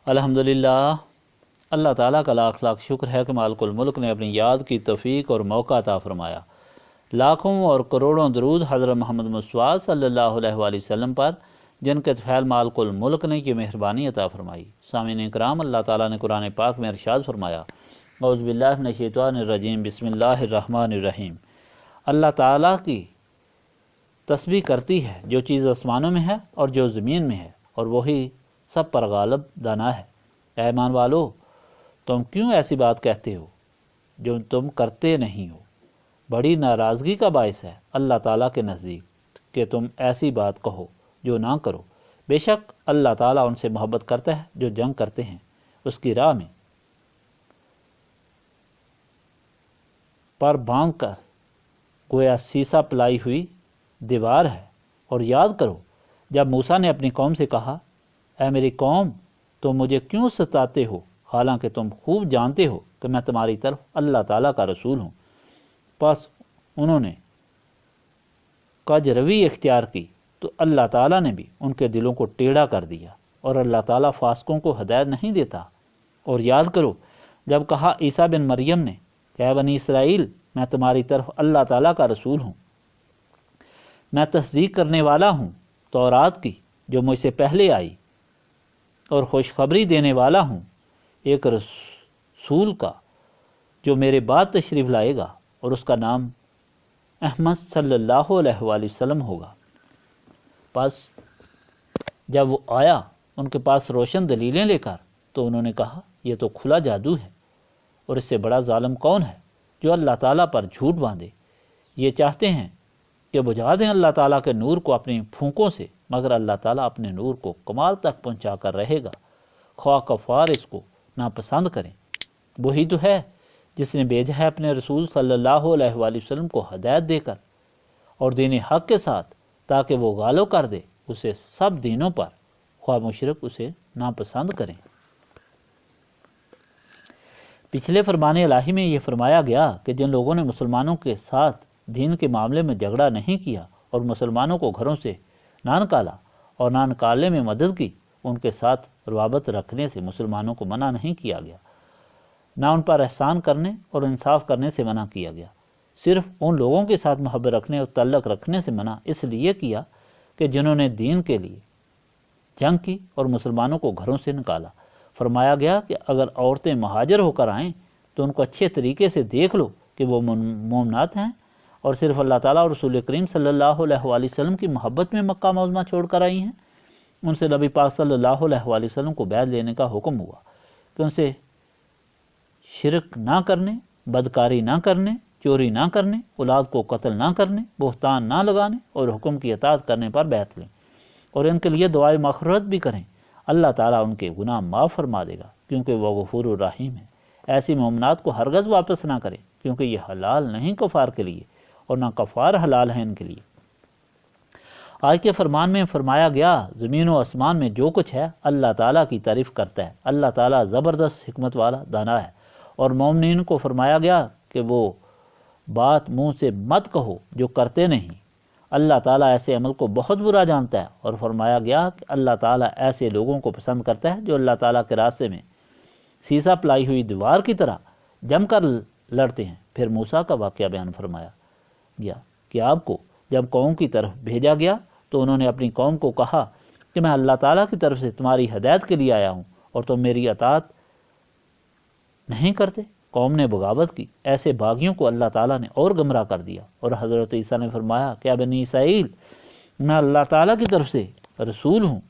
الحمدللہ، اللہ تعالیٰ کا لاکھ لاکھ شکر ہے کہ مالک الملک نے اپنی یاد کی توفیق اور موقع عطا فرمایا۔ لاکھوں اور کروڑوں درود حضرت محمد مصطفیٰ صلی اللہ علیہ وآلہ وسلم پر، جن کے طفیل مالک الملک نے یہ مہربانی عطا فرمائی۔ سامعین اکرام، اللہ تعالیٰ نے قرآن پاک میں ارشاد فرمایا، اعوذ باللہ من الشیطان الرجیم، بسم اللہ الرحمن الرحیم۔ اللہ تعالیٰ کی تسبیح کرتی ہے جو چیز آسمانوں میں ہے اور جو زمین میں ہے، اور وہی سب پر غالب دانا ہے۔ اے ایمان والو، تم کیوں ایسی بات کہتے ہو جو تم کرتے نہیں ہو؟ بڑی ناراضگی کا باعث ہے اللہ تعالیٰ کے نزدیک کہ تم ایسی بات کہو جو نہ کرو۔ بے شک اللہ تعالیٰ ان سے محبت کرتا ہے جو جنگ کرتے ہیں اس کی راہ میں، پر باندھ کر گویا سیسا پلائی ہوئی دیوار ہے۔ اور یاد کرو جب موسیٰ نے اپنی قوم سے کہا، اے میری قوم، تم مجھے کیوں ستاتے ہو حالانکہ تم خوب جانتے ہو کہ میں تمہاری طرف اللہ تعالیٰ کا رسول ہوں۔ پس انہوں نے کج روی اختیار کی تو اللہ تعالیٰ نے بھی ان کے دلوں کو ٹیڑھا کر دیا، اور اللہ تعالیٰ فاسقوں کو ہدایت نہیں دیتا۔ اور یاد کرو جب کہا عیسیٰ بن مریم نے کہ اے بنی اسرائیل، میں تمہاری طرف اللہ تعالیٰ کا رسول ہوں، میں تصدیق کرنے والا ہوں تورات کی جو مجھ سے پہلے آئی، اور خوشخبری دینے والا ہوں ایک رسول کا جو میرے بعد تشریف لائے گا، اور اس کا نام احمد صلی اللہ علیہ وآلہ وسلم ہوگا۔ پس جب وہ آیا ان کے پاس روشن دلیلیں لے کر، تو انہوں نے کہا، یہ تو کھلا جادو ہے، اور اس سے بڑا ظالم کون ہے جو اللہ تعالیٰ پر جھوٹ باندھے۔ یہ چاہتے ہیں کہ بجھا دیں اللہ تعالیٰ کے نور کو اپنی پھونکوں سے، مگر اللہ تعالیٰ اپنے نور کو کمال تک پہنچا کر رہے گا، خواہ کفار اس کو ناپسند کریں۔ وہی تو ہے جس نے بھیجا ہے اپنے رسول صلی اللہ علیہ وآلہ وسلم کو ہدایت دے کر اور دین حق کے ساتھ، تاکہ وہ غالب کر دے اسے سب دینوں پر، خواہ مشرک اسے ناپسند کریں۔ پچھلے فرمان الہی میں یہ فرمایا گیا کہ جن لوگوں نے مسلمانوں کے ساتھ دین کے معاملے میں جھگڑا نہیں کیا اور مسلمانوں کو گھروں سے نہ نکالا اور نہ نکالنے میں مدد کی، ان کے ساتھ روابط رکھنے سے مسلمانوں کو منع نہیں کیا گیا، نہ ان پر احسان کرنے اور انصاف کرنے سے منع کیا گیا۔ صرف ان لوگوں کے ساتھ محبت رکھنے اور تعلق رکھنے سے منع اس لیے کیا کہ جنہوں نے دین کے لیے جنگ کی اور مسلمانوں کو گھروں سے نکالا۔ فرمایا گیا کہ اگر عورتیں مہاجر ہو کر آئیں تو ان کو اچھے طریقے سے دیکھ لو کہ وہ مومنات ہیں اور صرف اللہ تعالیٰ اور رسول کریم صلی اللہ علیہ وآلہ وسلم کی محبت میں مکہ معظمہ چھوڑ کر آئی ہیں۔ ان سے نبی پاک صلی اللہ علیہ وآلہ وسلم کو بیعت لینے کا حکم ہوا کہ ان سے شرک نہ کرنے، بدکاری نہ کرنے، چوری نہ کرنے، اولاد کو قتل نہ کرنے، بہتان نہ لگانے اور حکم کی اطاعت کرنے پر بیعت لیں، اور ان کے لیے دعائے مغفرت بھی کریں۔ اللہ تعالیٰ ان کے گناہ معاف فرما دے گا، کیونکہ وہ غفور الرحیم ہے۔ ایسی مومنات کو ہرگز واپس نہ کریں، کیونکہ یہ حلال نہیں کفار کے لیے، اور نہ کفار حلال ہیں ان کے لیے۔ آج کے فرمان میں فرمایا گیا، زمین و آسمان میں جو کچھ ہے اللہ تعالیٰ کی تعریف کرتا ہے۔ اللہ تعالیٰ زبردست حکمت والا دانا ہے۔ اور مومنین کو فرمایا گیا کہ وہ بات منہ سے مت کہو جو کرتے نہیں، اللہ تعالیٰ ایسے عمل کو بہت برا جانتا ہے۔ اور فرمایا گیا کہ اللہ تعالیٰ ایسے لوگوں کو پسند کرتا ہے جو اللہ تعالیٰ کے راستے میں سیسا پلائی ہوئی دیوار کی طرح جم کر لڑتے ہیں۔ پھر موسیٰ کا واقعہ بیان فرمایا گیا کہ آپ کو جب قوم کی طرف بھیجا گیا تو انہوں نے اپنی قوم کو کہا کہ میں اللہ تعالیٰ کی طرف سے تمہاری ہدایت کے لیے آیا ہوں اور تم میری اطاعت نہیں کرتے۔ قوم نے بغاوت کی، ایسے باغیوں کو اللہ تعالیٰ نے اور گمراہ کر دیا۔ اور حضرت عیسیٰ نے فرمایا کہ اے بنی اسرائیل، میں اللہ تعالیٰ کی طرف سے رسول ہوں،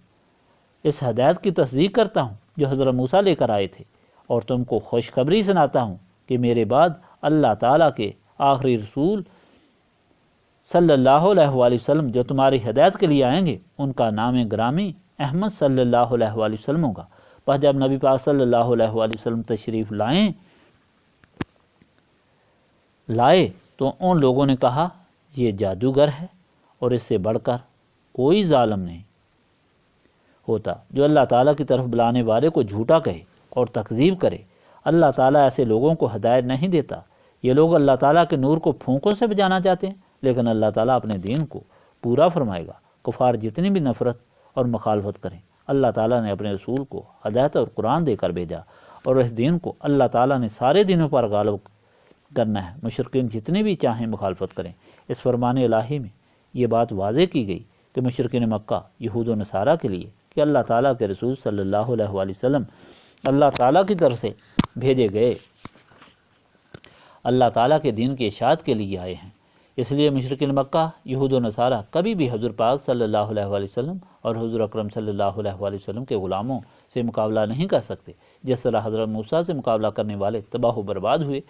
اس ہدایت کی تصدیق کرتا ہوں جو حضرت موسیٰ لے کر آئے تھے، اور تم کو خوشخبری سناتا ہوں کہ میرے بعد اللہ تعالیٰ کے آخری رسول صلی اللہ علیہ وآلہ وسلم جو تمہاری ہدایت کے لیے آئیں گے، ان کا نام گرامی احمد صلی اللہ علیہ وآلہ وسلم ہوگا۔ پس جب نبی پاک صلی اللہ علیہ وآلہ وسلم تشریف لائے تو ان لوگوں نے کہا، یہ جادوگر ہے، اور اس سے بڑھ کر کوئی ظالم نہیں ہوتا جو اللہ تعالیٰ کی طرف بلانے والے کو جھوٹا کہے اور تکذیب کرے۔ اللہ تعالیٰ ایسے لوگوں کو ہدایت نہیں دیتا۔ یہ لوگ اللہ تعالیٰ کے نور کو پھونکوں سے بجانا چاہتے ہیں، لیکن اللہ تعالیٰ اپنے دین کو پورا فرمائے گا، کفار جتنی بھی نفرت اور مخالفت کریں۔ اللہ تعالیٰ نے اپنے رسول کو ہدایت اور قرآن دے کر بھیجا، اور اس دین کو اللہ تعالیٰ نے سارے دینوں پر غالب کرنا ہے، مشرکین جتنے بھی چاہیں مخالفت کریں۔ اس فرمان الہی میں یہ بات واضح کی گئی کہ مشرکین مکہ یہود و نصارہ کے لیے کہ اللہ تعالیٰ کے رسول صلی اللہ علیہ وآلہ وسلم اللہ تعالیٰ کی طرف سے بھیجے گئے اللہ تعالیٰ کے دین کی اشاعت کے لیے آئے ہیں۔ اس لیے مشرکین مکہ یہود و نصارہ کبھی بھی حضور پاک صلی اللہ علیہ وآلہ وسلم اور حضور اکرم صلی اللہ علیہ وآلہ وسلم کے غلاموں سے مقابلہ نہیں کر سکتے۔ جس طرح حضرت موسیٰ سے مقابلہ کرنے والے تباہ و برباد ہوئے،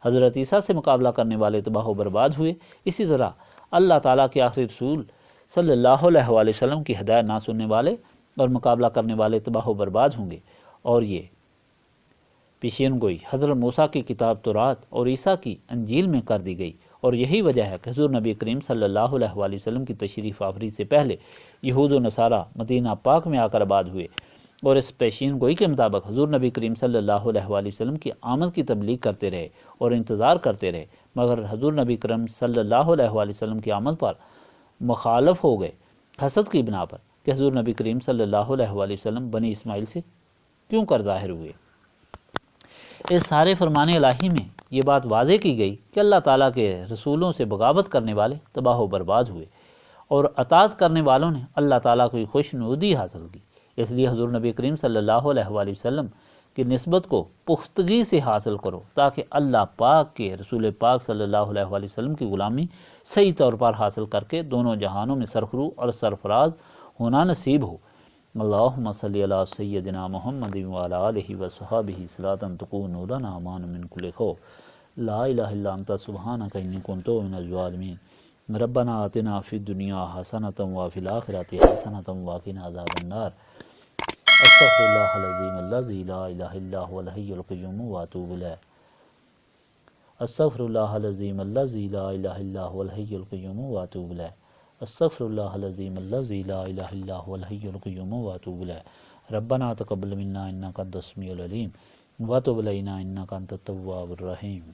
حضرت عیسیٰ سے مقابلہ کرنے والے تباہ و برباد ہوئے، اسی طرح اللہ تعالیٰ کے آخری رسول صلی اللہ علیہ وآلہ وسلم کی ہدایت نہ سننے والے اور مقابلہ کرنے والے تباہ و برباد ہوں گے۔ اور یہ پیشین گوئی حضرت موسیٰ کی کتاب تورات اور عیسیٰ کی انجیل میں کر دی گئی، اور یہی وجہ ہے کہ حضور نبی کریم صلی اللہ علیہ وآلہ وسلم کی تشریف آوری سے پہلے یہود و نصارہ مدینہ پاک میں آ کر آباد ہوئے، اور اس پیشین گوئی کے مطابق حضور نبی کریم صلی اللہ علیہ وآلہ وسلم کی آمد کی تبلیغ کرتے رہے اور انتظار کرتے رہے، مگر حضور نبی کریم صلی اللہ علیہ وآلہ وسلم کی آمد پر مخالف ہو گئے، حسد کی بنا پر کہ حضور نبی کریم صلی اللہ علیہ وآلہ وسلم بنی اسماعیل سے کیوں کر ظاہر ہوئے۔ اس سارے فرمان الہی میں یہ بات واضح کی گئی کہ اللہ تعالیٰ کے رسولوں سے بغاوت کرنے والے تباہ و برباد ہوئے، اور اطاعت کرنے والوں نے اللہ تعالیٰ کو خوش نودی حاصل کی۔ اس لیے حضور نبی کریم صلی اللہ علیہ وآلہ وسلم کی نسبت کو پختگی سے حاصل کرو، تاکہ اللہ پاک کے رسول پاک صلی اللہ علیہ وآلہ وسلم کی غلامی صحیح طور پر حاصل کر کے دونوں جہانوں میں سرخرو اور سرفراز ہونا نصیب ہو۔ اللہم صلی علی سیدنا محمد وعلی آلہ وصحبہ صلاۃ تکون لنا امان من کل خوف، لا الہ الا انت سبحانک انی کنت من الظالمین، ربنا آتنا فی الدنیا حسنۃ وفی الآخرۃ حسنۃ وقنا عذاب النار، استغفر اللہ العظیم الذی لا الہ الا هو الحی القیوم واتوب الیہ، استغفر اللہ العظیم الذی لا الہ الا هو الحی القیوم واتوب الیہ، استغفر اللہ العظیم الذی لا الہ الا هو الحی القیوم واتوب الیہ، ربنا تقبل منا انک انت السمیع العلیم وتب علینا انک انت التواب الرحیم۔